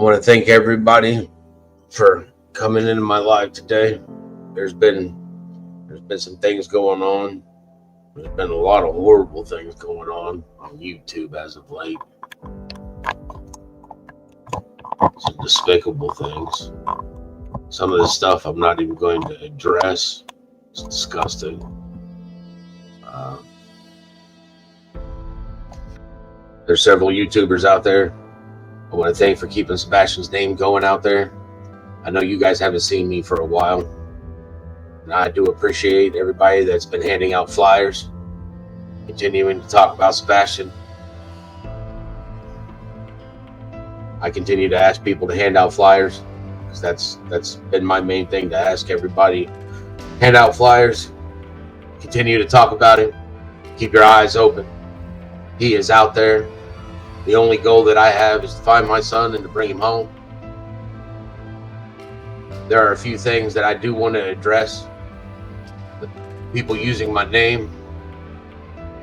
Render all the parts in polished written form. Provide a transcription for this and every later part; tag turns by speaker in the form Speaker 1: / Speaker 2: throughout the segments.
Speaker 1: want to thank everybody for coming into my life today. There's been some things going on. There's been a lot of horrible things going on YouTube as of late. Some despicable things. Some of the stuff I'm not even going to address. It's disgusting. There's several YouTubers out there I want to thank for keeping Sebastian's name going out there. I know you guys haven't seen me for a while, and I do appreciate everybody that's been handing out flyers, continuing to talk about Sebastian. I continue to ask people to hand out flyers, because that's been my main thing, to ask everybody. Hand out flyers, continue to talk about him, keep your eyes open. He is out there. The only goal that I have is to find my son and to bring him home. There are a few things that I do want to address. People using my name,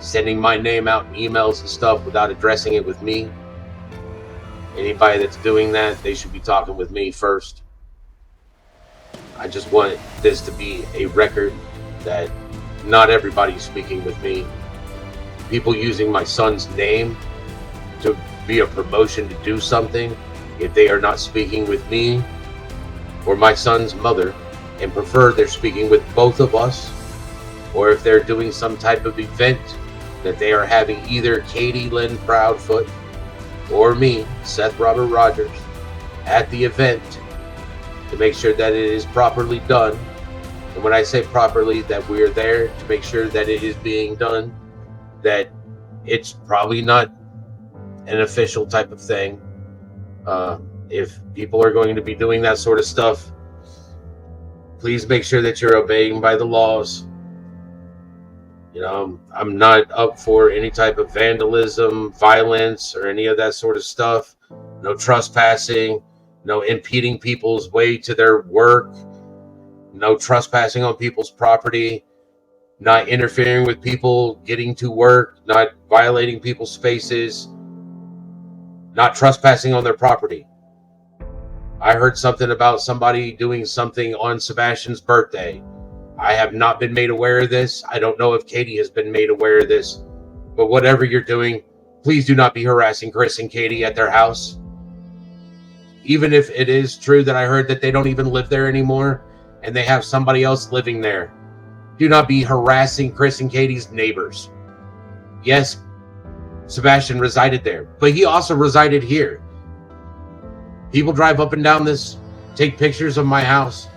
Speaker 1: sending my name out in emails and stuff without addressing it with me. Anybody that's doing that, they should be talking with me first. I just want this to be a record that not everybody's speaking with me. People using my son's name to be a promotion to do something, if they are not speaking with me or my son's mother, and prefer they're speaking with both of us, or if they're doing some type of event that they are having either Katie Lynn Proudfoot or me, Seth Robert Rogers, at the event, to make sure that it is properly done. And when I say properly, that we're there to make sure that it is being done, that it's probably not an official type of thing. If people are going to be doing that sort of stuff, please make sure that you're obeying by the laws. You know, I'm not up for any type of vandalism, violence, or any of that sort of stuff. No trespassing, no impeding people's way to their work, no trespassing on people's property, not interfering with people getting to work, not violating people's spaces, not trespassing on their property. I heard something about somebody doing something on Sebastian's birthday. I have not been made aware of this. I don't know if Katie has been made aware of this. But whatever you're doing, please do not be harassing Chris and Katie at their house. Even if it is true that I heard that they don't even live there anymore and they have somebody else living there, do not be harassing Chris and Katie's neighbors. Yes, Sebastian resided there, but he also resided here. People drive up and down this, take pictures of my house.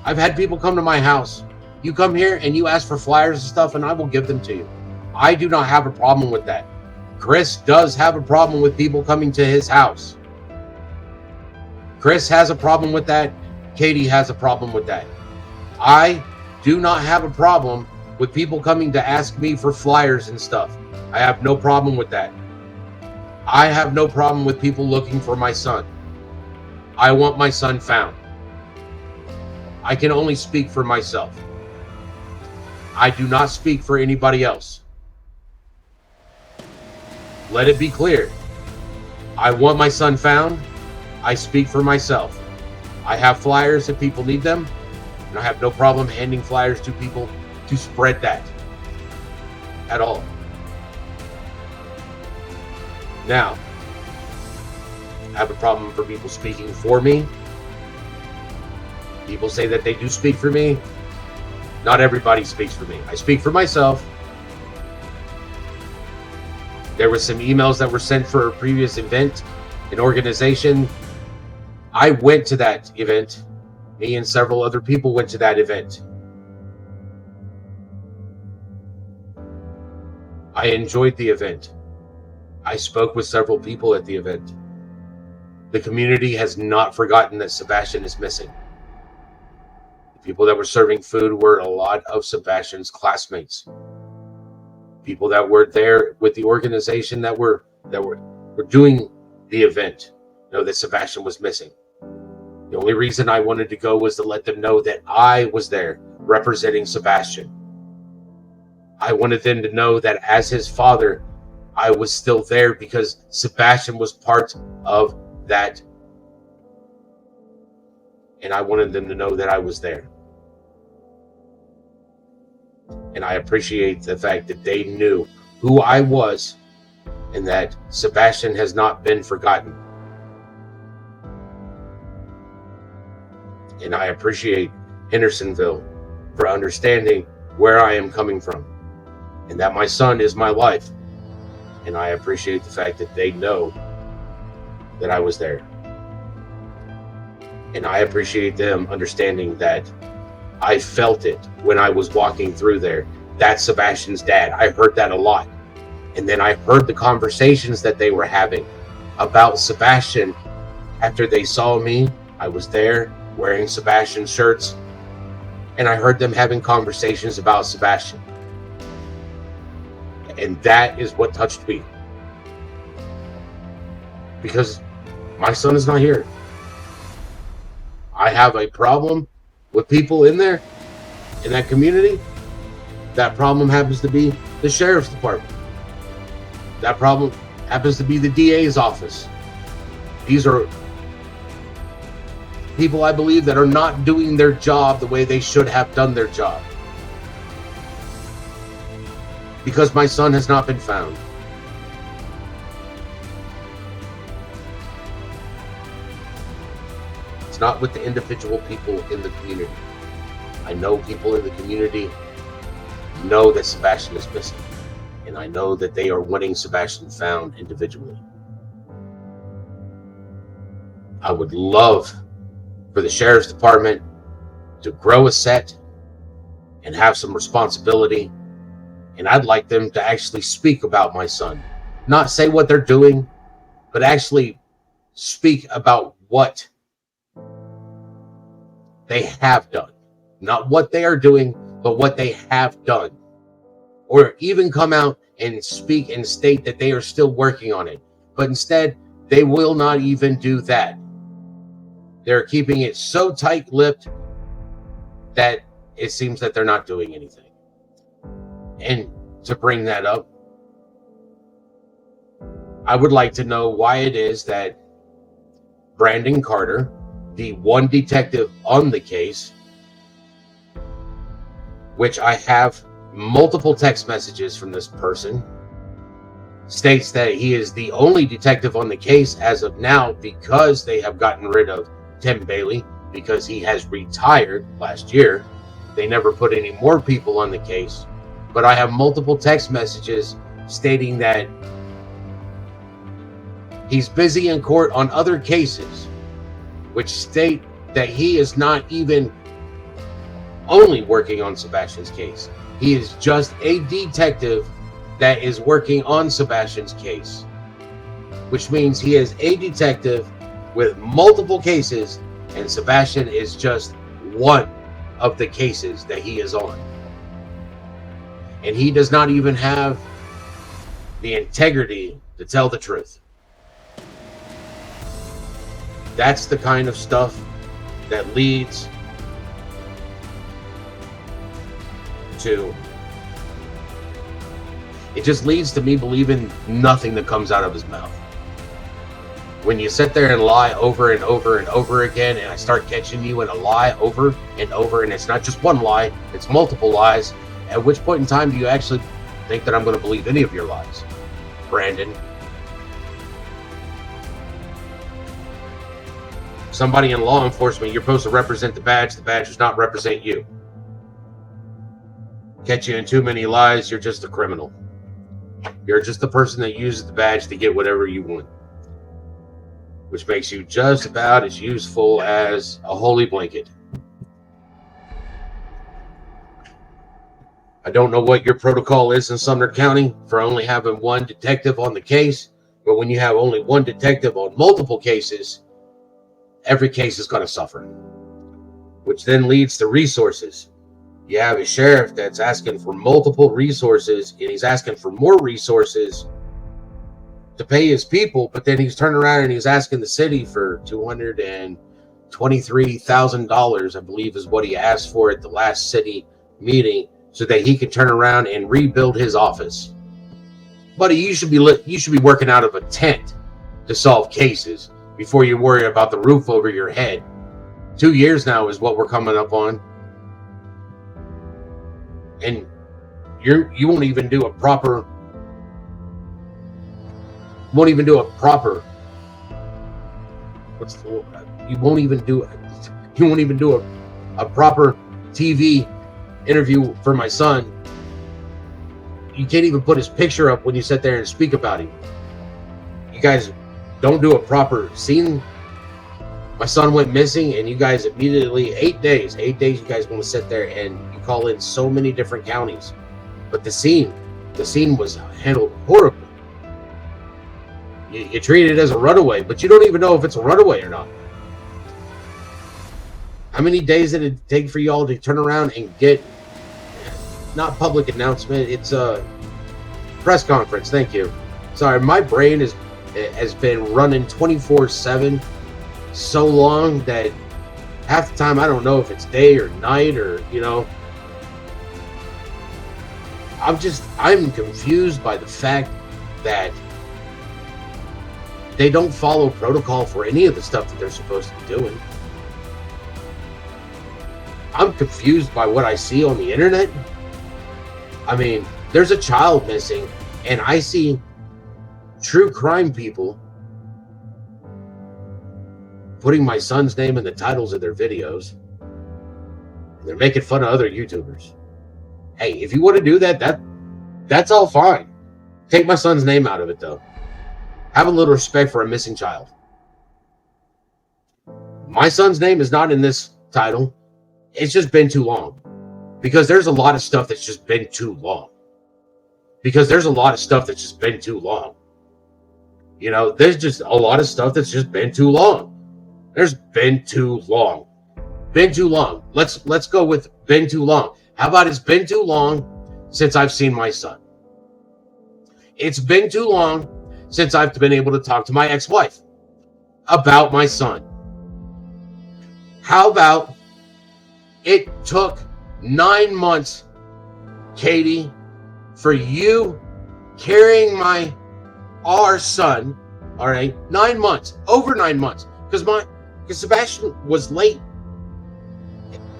Speaker 1: I've had people come to my house. You come here and you ask for flyers and stuff, and I will give them to you. I do not have a problem with that. Chris does have a problem with people coming to his house. Chris has a problem with that. Katie has a problem with that. I do not have a problem with people coming to ask me for flyers and stuff. I have no problem with that. I have no problem with people looking for my son. I want my son found. I can only speak for myself. I do not speak for anybody else. Let it be clear. I want my son found. I speak for myself. I have flyers if people need them, and I have no problem handing flyers to people to spread that at all. Now, I have a problem for people speaking for me. People say that they do speak for me. Not everybody speaks for me. I speak for myself. There were some emails that were sent for a previous event, an organization. I went to that event. Me and several other people went to that event. I enjoyed the event. I spoke with several people at the event. The community has not forgotten that Sebastian is missing. The people that were serving food were a lot of Sebastian's classmates. People that were there with the organization that were doing the event know that Sebastian was missing. The only reason I wanted to go was to let them know that I was there representing Sebastian. I wanted them to know that as his father, I was still there because Sebastian was part of that and I wanted them to know that I was there. And I appreciate the fact that they knew who I was and that Sebastian has not been forgotten. And I appreciate Hendersonville for understanding where I am coming from and that my son is my life. And I appreciate the fact that they know that I was there. And I appreciate them understanding that I felt it when I was walking through there. That's Sebastian's dad. I heard that a lot. And then I heard the conversations that they were having about Sebastian after they saw me. I was there wearing Sebastian shirts, and I heard them having conversations about Sebastian. And that is what touched me. Because my son is not here. I have a problem with people in there, in that community. That problem happens to be the sheriff's department. That problem happens to be the DA's office. These are people, I believe, that are not doing their job the way they should have done their job. Because my son has not been found. It's not with the individual people in the community. I know people in the community know that Sebastian is missing. And I know that they are wanting Sebastian found individually. I would love for the sheriff's department to grow a set and have some responsibility. And I'd like them to actually speak about my son. Not say what they're doing, but actually speak about what they have done. Not what they are doing, but what they have done. Or even come out and speak and state that they are still working on it. But instead, they will not even do that. They're keeping it so tight-lipped that it seems that they're not doing anything. And to bring that up, I would like to know why it is that Brandon Carter, the one detective on the case, which I have multiple text messages from this person, states that he is the only detective on the case as of now because they have gotten rid of Tim Bailey because he has retired last year. They never put any more people on the case. But I have multiple text messages stating that he's busy in court on other cases, which state that he is not even only working on Sebastian's case. He is just a detective that is working on Sebastian's case, which means he is a detective with multiple cases, and Sebastian is just one of the cases that he is on. And he does not even have the integrity to tell the truth. That's the kind of stuff that leads to, it just leads to me believing nothing that comes out of his mouth. When you sit there and lie over and over and over again, and I start catching you in a lie over and over, and it's not just one lie, it's multiple lies, at which point in time do you actually think that I'm going to believe any of your lies, Brandon? Somebody in law enforcement, you're supposed to represent the badge does not represent you. Catch you in too many lies, you're just a criminal. You're just the person that uses the badge to get whatever you want, which makes you just about as useful as a holy blanket. I don't know what your protocol is in Sumner County for only having one detective on the case, but when you have only one detective on multiple cases, every case is going to suffer, which then leads to resources. You have a sheriff that's asking for multiple resources, and he's asking for more resources to pay his people, but then he's turning around and he's asking the city for $223,000, I believe is what he asked for at the last city meeting, so that he could turn around and rebuild his office. Buddy, you should be working out of a tent to solve cases before you worry about the roof over your head. 2 years now is what we're coming up on, and you won't even do a proper. Won't even do a proper. What's the? You won't even do. You won't even do a proper TV interview for my son. You can't even put his picture up when you sit there and speak about him. You guys don't do a proper scene. My son went missing, and you guys immediately 8 days. 8 days. You guys want to sit there and you call in so many different counties, but the scene was handled horribly. You treat it as a runaway, but you don't even know if it's a runaway or not. How many days did it take for y'all to turn around and get, not public announcement, it's a press conference, thank you. Sorry, my brain has been running 24/7 so long that half the time I don't know if it's day or night or, I'm confused by the fact that they don't follow protocol for any of the stuff that they're supposed to be doing. I'm confused by what I see on the internet. I mean, there's a child missing, and I see true crime people putting my son's name in the titles of their videos. And they're making fun of other YouTubers. Hey, if you want to do that, that's all fine. Take my son's name out of it, though. Have a little respect for a missing child. My son's name is not in this title. It's just been too long. Because there's a lot of stuff that's just been too long. There's just a lot of stuff that's just been too long. There's been too long. Been too long. Let's go with been too long. How about it's been too long since I've seen my son? It's been too long since I've been able to talk to my ex-wife about my son. How about it took 9 months, Katie, for you carrying our son, all right, 9 months, over 9 months, because Sebastian was late.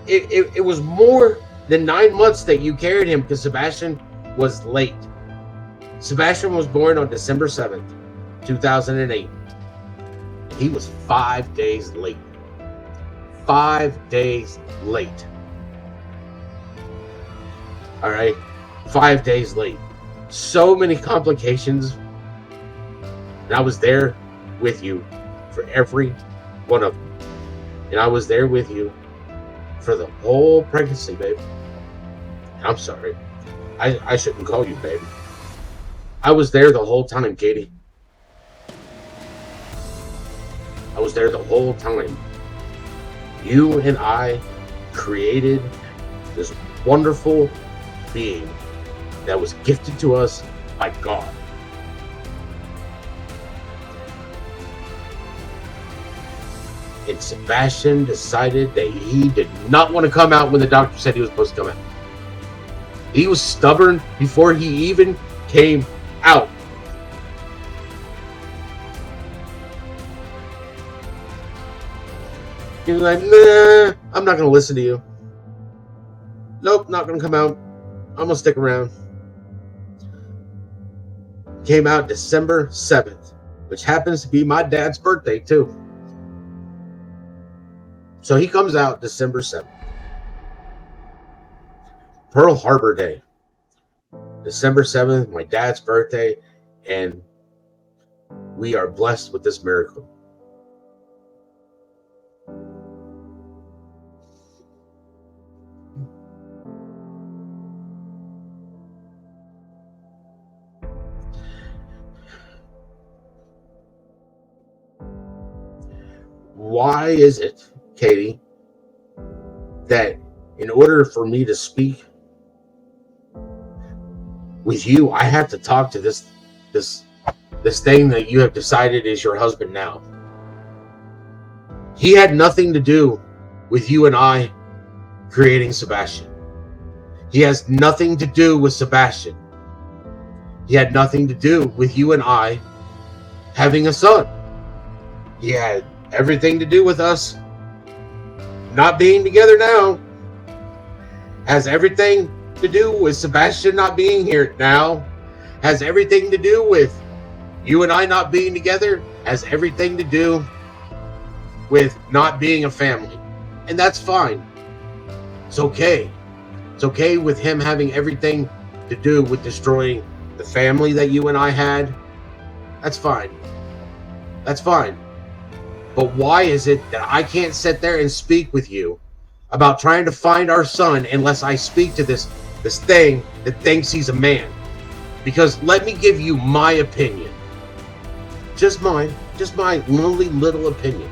Speaker 1: It was more than 9 months that you carried him because Sebastian was late. Sebastian was born on December 7th, 2008. He was 5 days late. 5 days late. All right, 5 days late. So many complications. And I was there with you for every one of them. And I was there with you for the whole pregnancy, babe. I'm sorry. I shouldn't call you babe. I was there the whole time, Katie. I was there the whole time. You and I created this wonderful being that was gifted to us by God. And Sebastian decided that he did not want to come out when the doctor said he was supposed to come out. He was stubborn before he even came out. He was like, nah, I'm not going to listen to you. Nope, not going to come out. I'm going to stick around. Came out December 7th, which happens to be my dad's birthday too. So he comes out December 7th. Pearl Harbor Day. December 7th, my dad's birthday, and we are blessed with this miracle. Why is it, Katie, that in order for me to speak with you, I have to talk to this thing that you have decided is your husband now? He had nothing to do with you and I creating Sebastian. He has nothing to do with Sebastian. He had nothing to do with you and I having a son. He had everything to do with us not being together now has everything to do with Sebastian not being here now, has everything to do with you and I not being together, has everything to do with not being a family. And that's fine. It's okay. It's okay with him having everything to do with destroying the family that you and I had. That's fine. That's fine. But why is it that I can't sit there and speak with you about trying to find our son unless I speak to this thing that thinks he's a man? Because let me give you my opinion. Just mine. Just my lonely little opinion.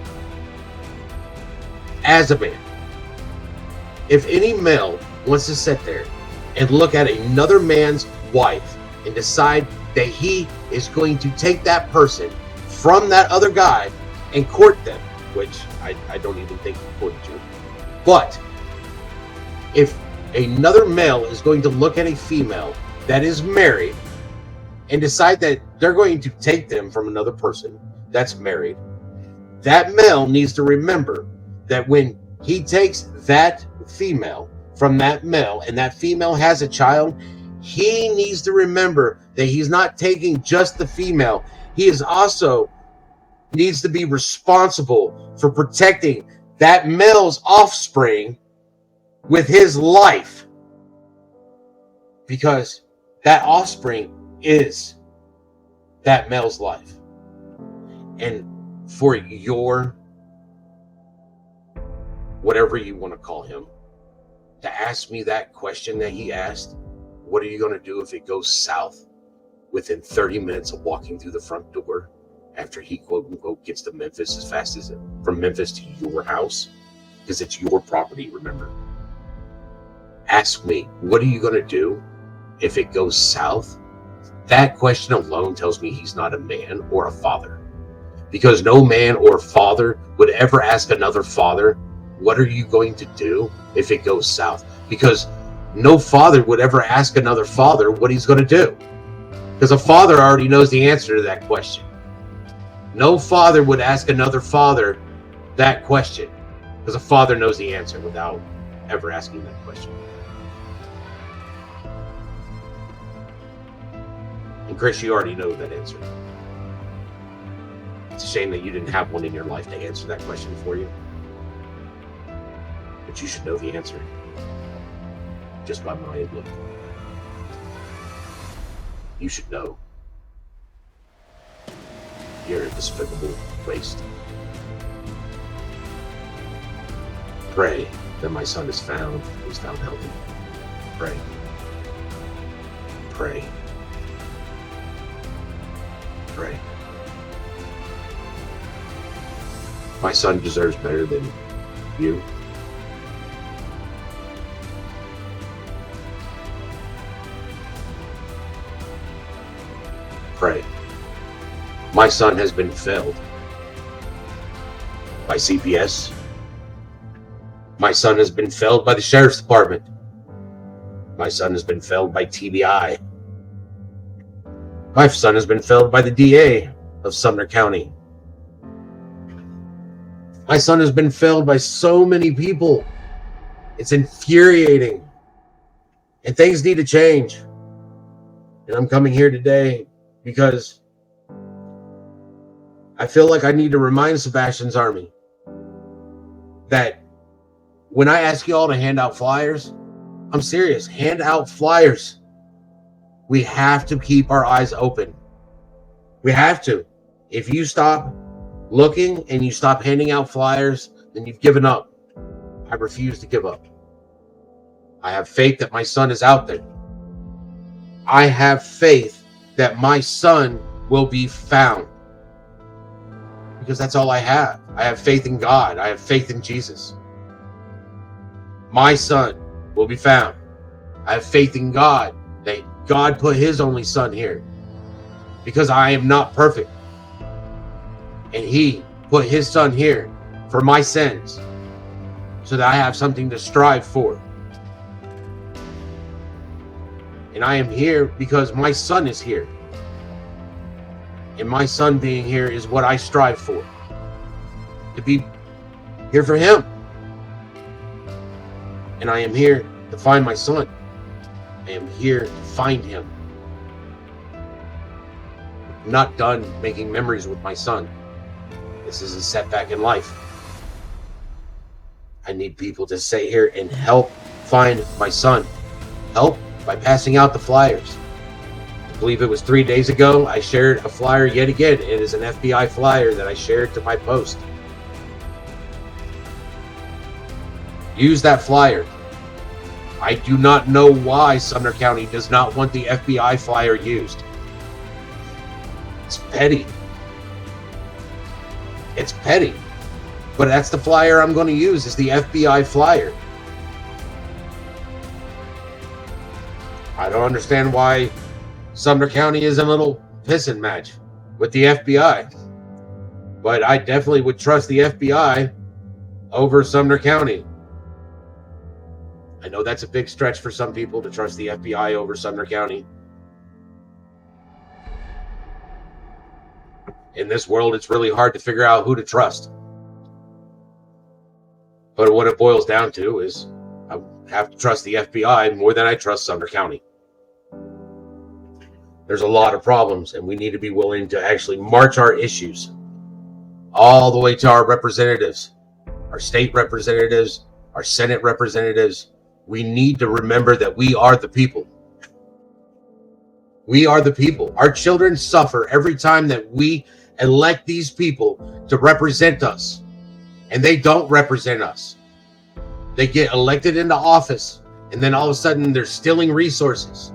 Speaker 1: As a man, if any male wants to sit there and look at another man's wife and decide that he is going to take that person from that other guy and court them, which I don't even think he courted you. But if another male is going to look at a female that is married and decide that they're going to take them from another person that's married, that male needs to remember that when he takes that female from that male and that female has a child, he needs to remember that he's not taking just the female. He is also needs to be responsible for protecting that male's offspring with his life, because that offspring is that male's life. And for your whatever you want to call him to ask me that question that he asked, what are you going to do if it goes south within 30 minutes of walking through the front door after he quote unquote gets to Memphis as fast as from Memphis to your house, because it's your property, remember? Ask me, what are you going to do if it goes south? That question alone tells me he's not a man or a father, because no man or father would ever ask another father, what are you going to do if it goes south? Because no father would ever ask another father what he's going to do, because a father already knows the answer to that question. No father would ask another father that question, because a father knows the answer without ever asking that question. And Chris, you already know that answer. It's a shame that you didn't have one in your life to answer that question for you. But you should know the answer just by my look. You should know. You're a despicable waste. Pray that my son is found healthy. Pray. Pray. Pray. My son deserves better than you. Pray. My son has been failed by CPS. My son has been failed by the Sheriff's Department. My son has been failed by TBI. My son has been failed by the DA of Sumner County. My son has been failed by so many people. It's infuriating. And things need to change. And I'm coming here today because I feel like I need to remind Sebastian's army that when I ask you all to hand out flyers, I'm serious. Hand out flyers. We have to keep our eyes open. We have to. If you stop looking and you stop handing out flyers, then you've given up. I refuse to give up. I have faith that my son is out there. I have faith that my son will be found. Because that's all I have. I have faith in God. I have faith in Jesus. My son will be found. I have faith in God that God put his only son here because I am not perfect. And he put his son here for my sins so that I have something to strive for. And I am here because my son is here. And my son being here is what I strive for. To be here for him. And I am here to find my son. I am here to find him. I'm not done making memories with my son. This is a setback in life. I need people to sit here and help find my son. Help by passing out the flyers. I believe it was 3 days ago, I shared a flyer yet again. It is an FBI flyer that I shared to my post. Use that flyer. I do not know why Sumner County does not want the FBI flyer used. It's petty. It's petty. But that's the flyer I'm going to use, is the FBI flyer. I don't understand why Sumner County is a little pissing match with the FBI. But I definitely would trust the FBI over Sumner County. I know that's a big stretch for some people to trust the FBI over Sumner County. In this world, it's really hard to figure out who to trust. But what it boils down to is I have to trust the FBI more than I trust Sumner County. There's a lot of problems, and we need to be willing to actually march our issues all the way to our representatives, our state representatives, our Senate representatives. We need to remember that we are the people. We are the people. Our children suffer every time that we elect these people to represent us. And they don't represent us. They get elected into office, and then all of a sudden they're stealing resources.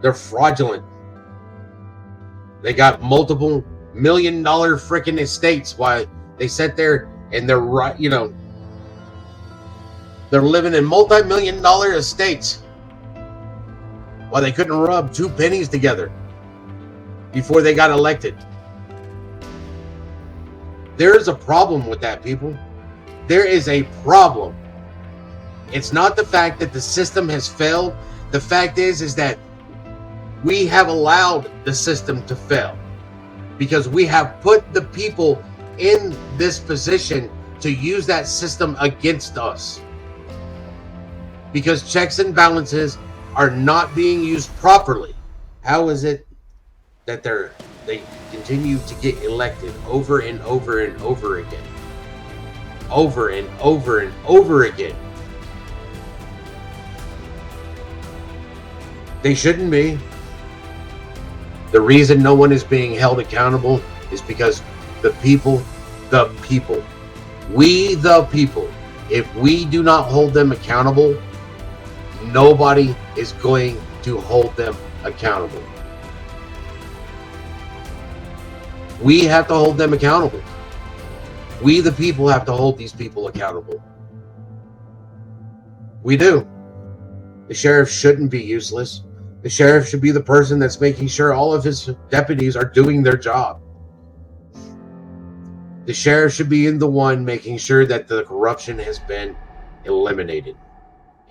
Speaker 1: They're fraudulent. They got multiple $1-million freaking estates while they sit there and they're right, they're living in multi-million-dollar estates while they couldn't rub 2 pennies together before they got elected. There is a problem with that, people. There is a problem. It's not the fact that the system has failed. The fact is that we have allowed the system to fail because we have put the people in this position to use that system against us. Because checks and balances are not being used properly. How is it that they continue to get elected over and over and over again? Over and over and over again. They shouldn't be. The reason no one is being held accountable is because we the people, if we do not hold them accountable, nobody is going to hold them accountable. We have to hold them accountable. We, the people, have to hold these people accountable. We do. The sheriff shouldn't be useless. The sheriff should be the person that's making sure all of his deputies are doing their job. The sheriff should be the one making sure that the corruption has been eliminated.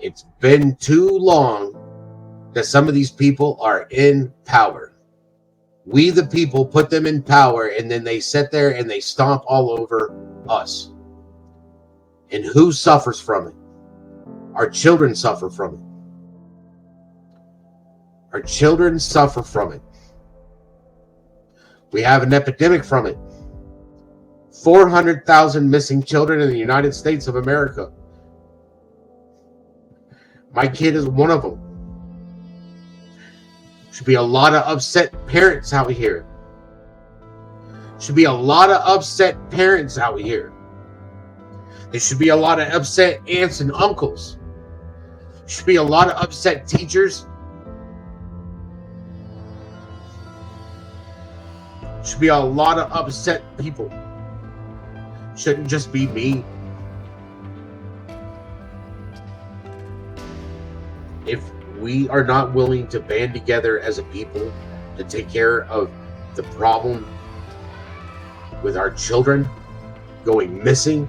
Speaker 1: It's been too long that some of these people are in power. We, the people, put them in power, and then they sit there and they stomp all over us. And who suffers from it? Our children suffer from it. Our children suffer from it. We have an epidemic from it. 400,000 missing children in the United States of America. My kid is one of them. Should be a lot of upset parents out here. Should be a lot of upset parents out here. There should be a lot of upset aunts and uncles. Should be a lot of upset teachers. Should be a lot of upset people. Shouldn't just be me. If we are not willing to band together as a people to take care of the problem with our children going missing,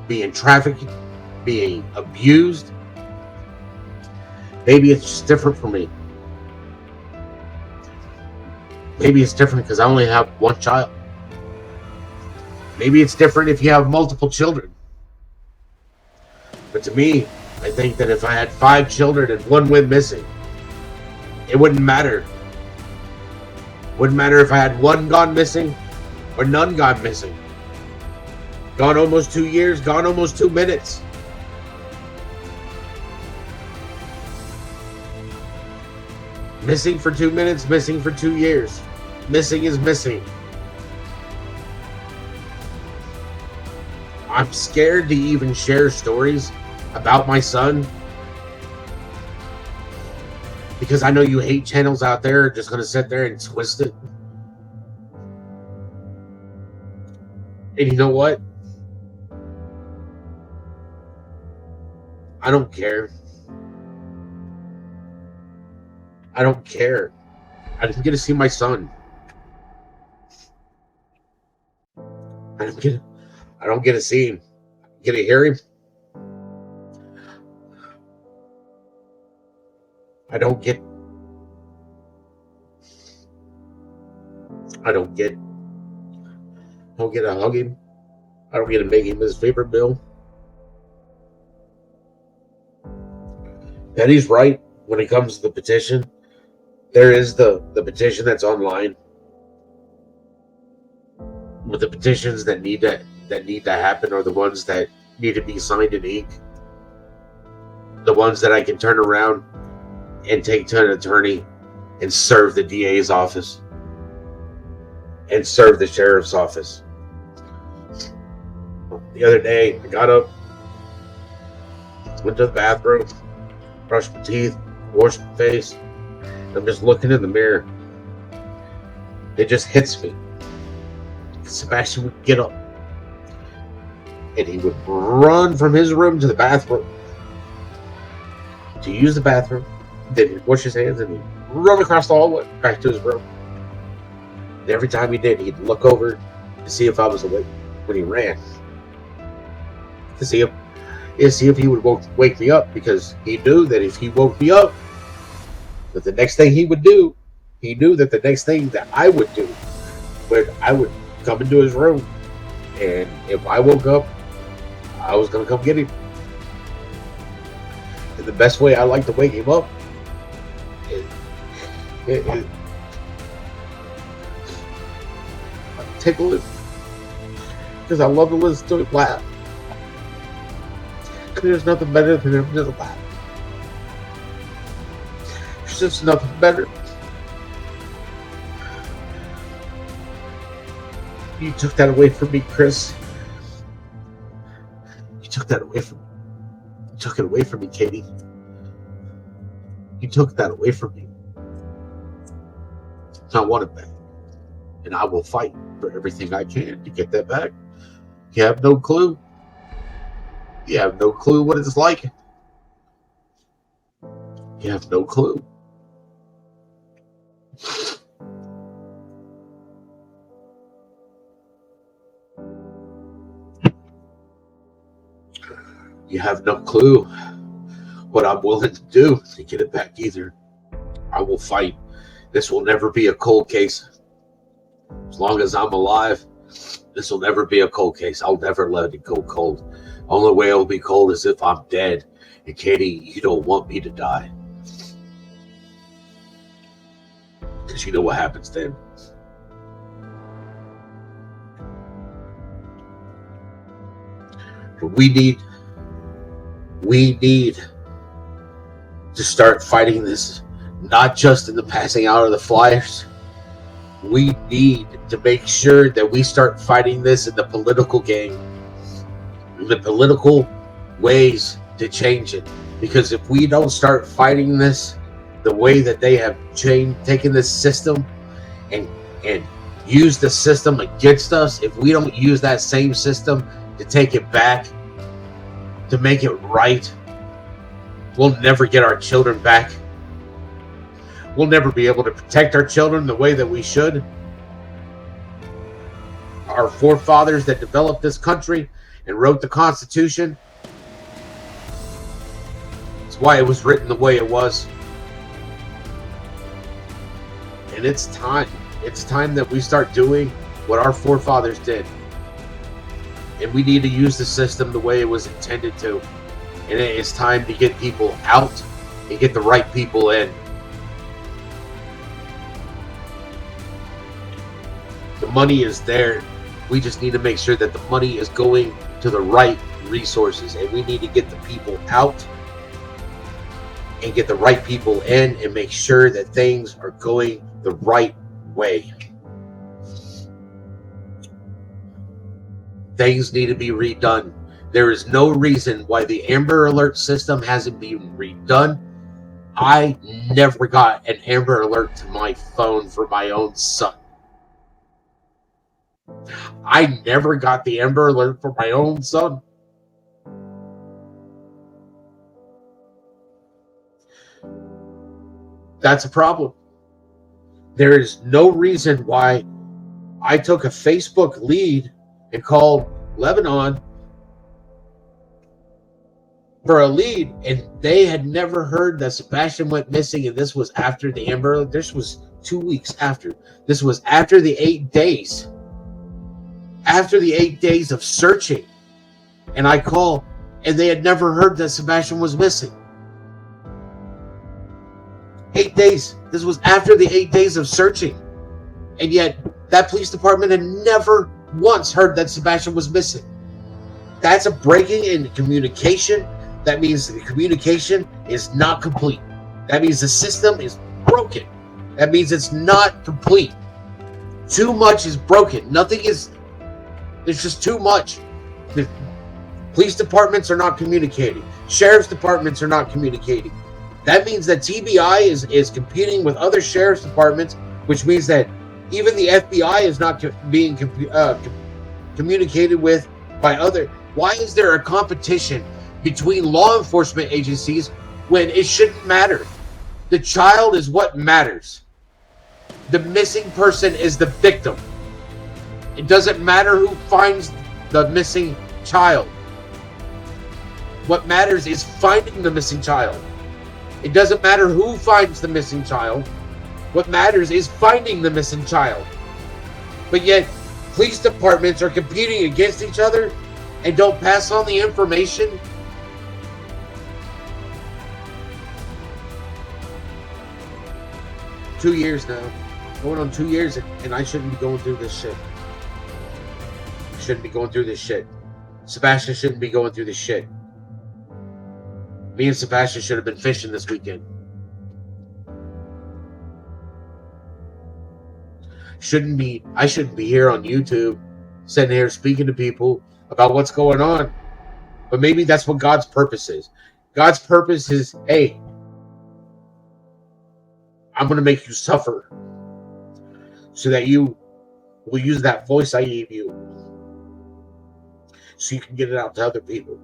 Speaker 1: being trafficked, being abused, maybe it's just different for me. Maybe it's different because I only have one child. Maybe it's different if you have multiple children. But to me, I think that if I had 5 children and one went missing, it wouldn't matter. Wouldn't matter if I had one gone missing or none gone missing. Gone almost 2 years, gone almost 2 minutes. Missing for 2 minutes, missing for 2 years. Missing is missing. I'm scared to even share stories about my son, because I know you hate channels out there are just going to sit there and twist it. And you know what? I don't care. I don't care. I didn't get to see my son. I don't get to see him. Get to hear him. I don't get to hug him. I don't get to make him his favorite meal. Penny's right when it comes to the petition. There is the petition that's online. But the petitions that need to happen are the ones that need to be signed in ink. The ones that I can turn around and take to an attorney and serve the DA's office and serve the sheriff's office. The other day, I got up, went to the bathroom, brushed my teeth, washed my face. I'm just looking in the mirror. It just hits me. Sebastian would get up and he would run from his room to the bathroom to use the bathroom. Then he'd wash his hands and he'd run across the hallway back to his room. And every time he did, he'd look over to see if I was awake when he ran. To see if he would wake me up, because he knew that if he woke me up, that the next thing he would do, he knew that the next thing that I would do, I would come into his room, and if I woke up, I was going to come get him. And the best way I like to wake him up is tickle him, because I love to listen to him laugh. There's nothing better than him just laugh. There's just nothing better. You took that away from me, Chris. You took that away from me. You took it away from me, Katie. You took that away from me. I want it back. And I will fight for everything I can to get that back. You have no clue. You have no clue what it's like. You have no clue. You have no clue what I'm willing to do to get it back either. I will fight. This will never be a cold case. As long as I'm alive, this will never be a cold case. I'll never let it go cold. Only way it'll be cold is if I'm dead. And Katie, you don't want me to die. Because you know what happens then. But we need to start fighting this, not just in the passing out of the flyers. We need to make sure that we start fighting this in the political game, in the political ways to change it. Because if we don't start fighting this the way that they have taken this system and use the system against us, if we don't use that same system to take it back, to make it right, we'll never get our children back. We'll never be able to protect our children the way that we should. Our forefathers that developed this country and wrote the Constitution, that's why it was written the way it was. And it's time. It's time that we start doing what our forefathers did. And we need to use the system the way it was intended to. And it's time to get people out and get the right people in. The money is there. We just need to make sure that the money is going to the right resources, and we need to get the people out and get the right people in and make sure that things are going the right way. Things need to be redone. There is no reason why the Amber Alert system hasn't been redone. I never got an Amber Alert to my phone for my own son. I never got the Amber Alert for my own son. That's a problem. There is no reason why I took a Facebook lead and called Lebanon for a lead, and they had never heard that Sebastian went missing, and this was after the Amber Alert. This was 2 weeks after. This was after the 8 days. After the 8 days of searching. And I call, and they had never heard that Sebastian was missing. 8 days. This was after the 8 days of searching. And yet, that police department had never once heard that Sebastian was missing. That's a breaking in communication. That means the communication is not complete. That means the system is broken. That means it's not complete. Too much is broken. Nothing is, there's just too much. The police departments are not communicating. Sheriff's departments are not communicating. That means that TBI is competing with other sheriff's departments, which means that even the FBI is not being communicated with by other. Why is there a competition between law enforcement agencies when it shouldn't matter? The child is what matters. The missing person is the victim. It doesn't matter who finds the missing child. What matters is finding the missing child. It doesn't matter who finds the missing child. What matters is finding the missing child. But yet, police departments are competing against each other and don't pass on the information. Two years now. Going on 2 years, and I shouldn't be going through this shit. I shouldn't be going through this shit. Sebastian shouldn't be going through this shit. Me and Sebastian should have been fishing this weekend. I shouldn't be here on YouTube, sitting here speaking to people about what's going on. But maybe that's what God's purpose is. God's purpose is, hey, I'm going to make you suffer so that you will use that voice I gave you so you can get it out to other people.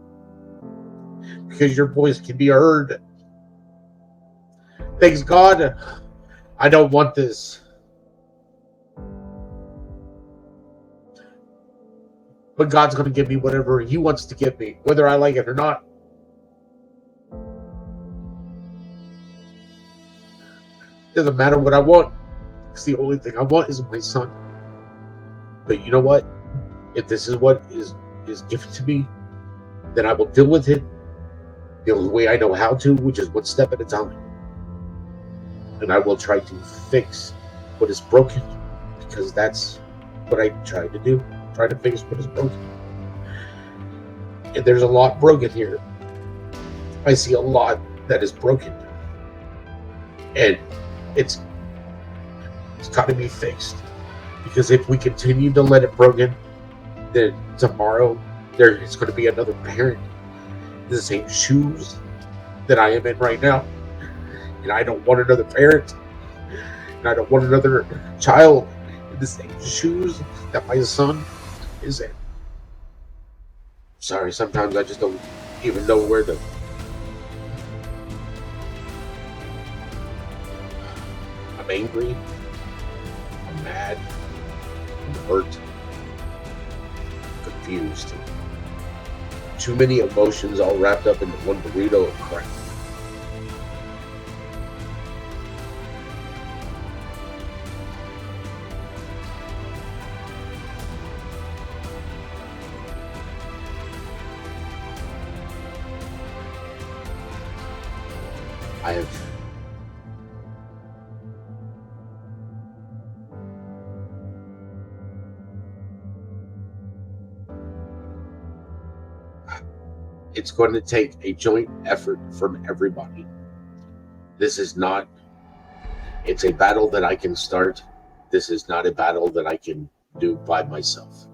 Speaker 1: Because your voice can be heard. Thanks God, I don't want this. But God's going to give me whatever He wants to give me, whether I like it or not. Doesn't matter what I want. Because the only thing I want is my son. But you know what? If this is what is given to me, then I will deal with it the only way I know how to, which is one step at a time. And I will try to fix what is broken, because that's what I try to do. Try to fix what is broken. And there's a lot broken here. I see a lot that is broken. And it's got to be fixed. Because if we continue to let it broken, then tomorrow there is going to be another parent in the same shoes that I am in right now. And I don't want another parent. And I don't want another child in the same shoes that my son is in. Sorry, sometimes I just don't even know where to. I'm angry. I'm mad. I'm hurt. Confused. Too many emotions all wrapped up into one burrito of crap. I have it's going to take a joint effort from everybody. This is not, it's a battle that I can start. This is not a battle that I can do by myself.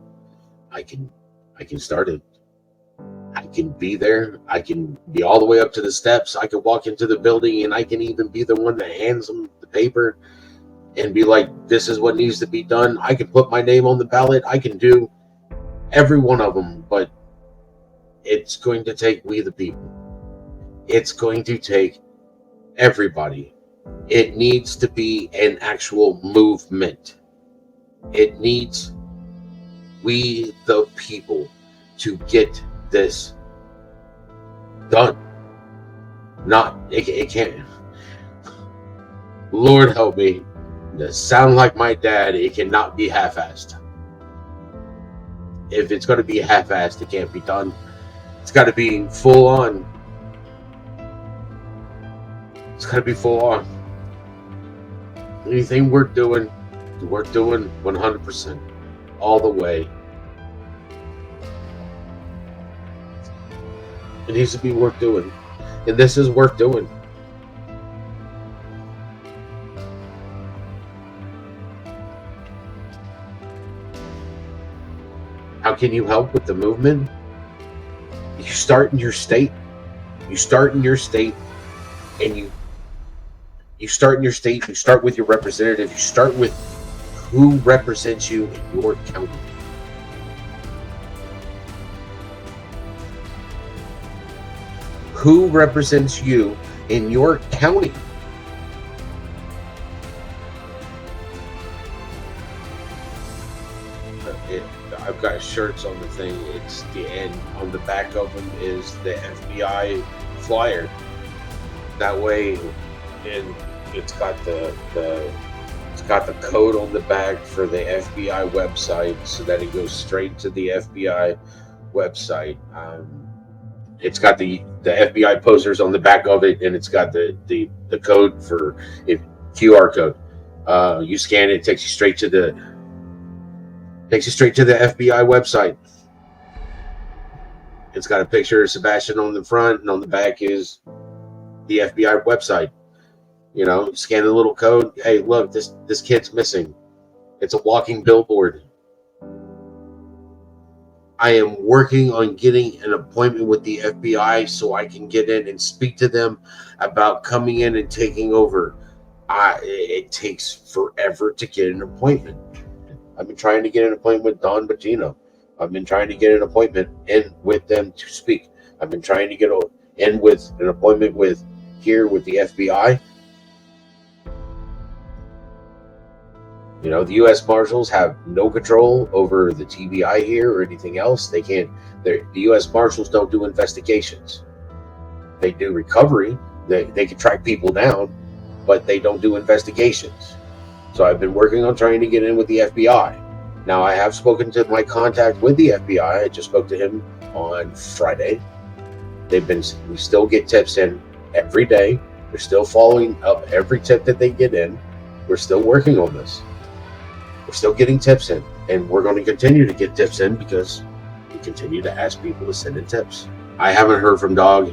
Speaker 1: I can start it. I can be there. I can be all the way up to the steps. I can walk into the building, and I can even be the one that hands them the paper and be like, this is what needs to be done. I can put my name on the ballot. I can do every one of them, but it's going to take we the people. It's going to take everybody. It needs to be an actual movement. It needs we the people to get this done. Not, it can't. Lord help me. To sound like my dad, it cannot be half-assed. If it's going to be half-assed, it can't be done. It's got to be full on. It's got to be full on. Anything worth doing 100%. All the way. It needs to be worth doing. And this is worth doing. How can you help with the movement? You start in your state. You start in your state, and you start in your state. You start with your representative. You start with who represents you in your county. Who represents you in your county? I've got shirts on the thing. It's the end. On the back of them is the FBI flyer. That way, and it's got the code on the back for the FBI website, so that it goes straight to the FBI website. It's got the FBI posters on the back of it, and it's got the code for QR code. You scan it, takes you straight to the FBI website. It's got a picture of Sebastian on the front, and on the back is the FBI website. You know, scan the little code. Hey, look, this kid's missing. It's a walking billboard. I am working on getting an appointment with the FBI so I can get in and speak to them about coming in and taking over. It takes forever to get an appointment. I've been trying to get an appointment with Don Bacino. I've been trying to get an appointment in with them to speak. I've been trying to get in with an appointment with the FBI. You know, the U.S. Marshals have no control over the TBI here or anything else. They can't. The U.S. Marshals don't do investigations. They do recovery. They can track people down, but they don't do investigations. So I've been working on trying to get in with the FBI. Now, I have spoken to my contact with the FBI. I just spoke to him on Friday. We still get tips in every day. They're still following up every tip that they get in. We're still working on this. We're still getting tips in, and we're going to continue to get tips in because we continue to ask people to send in tips. I haven't heard from Dog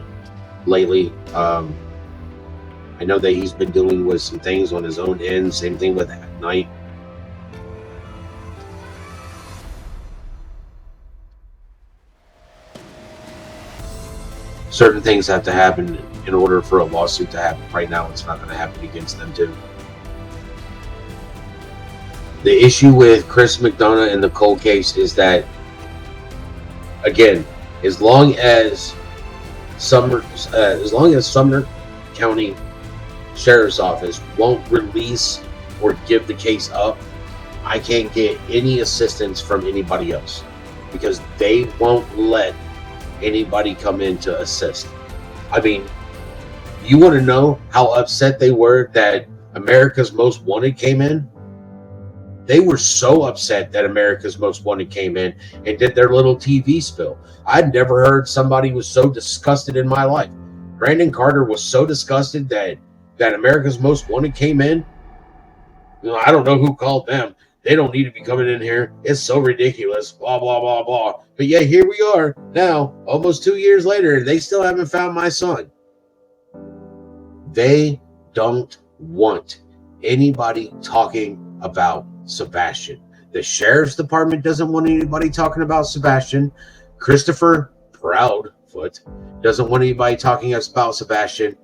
Speaker 1: lately. I know that he's been dealing with some things on his own end. Same thing with At Night. Certain things have to happen in order for a lawsuit to happen. Right now, it's not going to happen against them too. The issue with Chris McDonough in the cold case is that, again, as long as Sumner County Sheriff's Office won't release or give the case up, I can't get any assistance from anybody else because they won't let anybody come in to assist. I mean, you want to know how upset they were that America's Most Wanted came in? They were so upset that America's Most Wanted came in and did their little TV spill. I'd never heard somebody was so disgusted in my life. Brandon Carter was so disgusted that America's Most Wanted came in. I don't know who called them. They don't need to be coming in here. It's so ridiculous. Blah, blah, blah, blah. But yeah, here we are now, almost 2 years later, and they still haven't found my son. They don't want anybody talking about Sebastian. The sheriff's department doesn't want anybody talking about Sebastian. Christopher Proudfoot doesn't want anybody talking about Sebastian.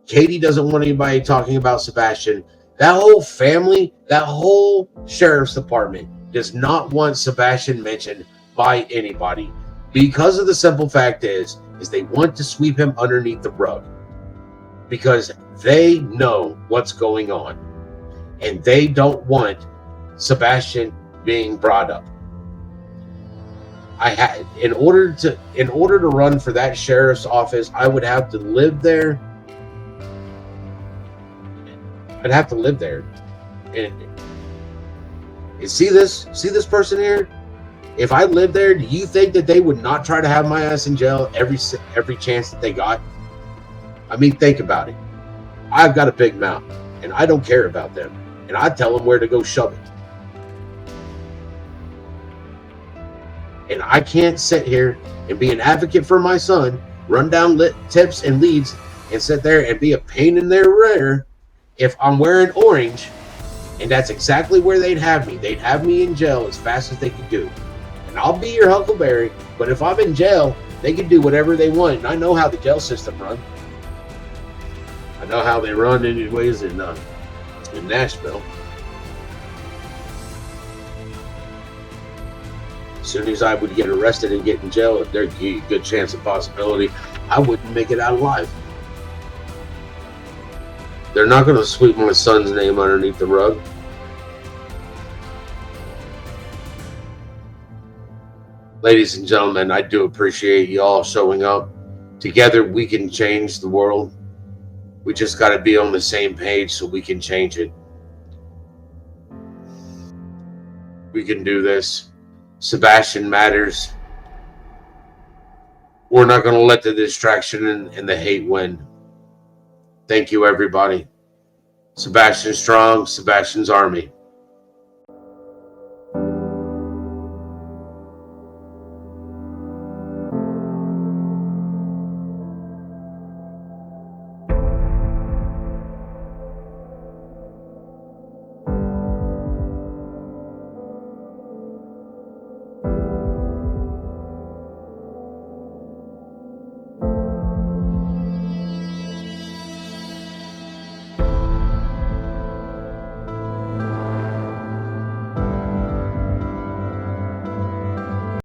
Speaker 1: Katie doesn't want anybody talking about Sebastian. That whole family, that whole sheriff's department does not want Sebastian mentioned by anybody, because of the simple fact is they want to sweep him underneath the rug, because they know what's going on and they don't want Sebastian being brought up. I had in order to run for that sheriff's office, I would have to live there. I'd have to live there, and see this person here. If I lived there, do you think that they would not try to have my ass in jail every chance that they got? I mean, think about it. I've got a big mouth, and I don't care about them, and I tell them where to go shove it. And I can't sit here and be an advocate for my son, run down tips and leads, and sit there and be a pain in their rear if I'm wearing orange. And that's exactly where they'd have me. They'd have me in jail as fast as they could do. And I'll be your Huckleberry, but if I'm in jail, they can do whatever they want. And I know how the jail system runs. I know how they run anyways in Nashville. As soon as I would get arrested and get in jail, if there's a good chance of possibility, I wouldn't make it out alive. They're not going to sweep my son's name underneath the rug. Ladies and gentlemen, I do appreciate you all showing up. Together, we can change the world. We just got to be on the same page so we can change it. We can do this. Sebastian matters. We're not going to let the distraction and the hate win. Thank you, everybody. Sebastian strong, Sebastian's army.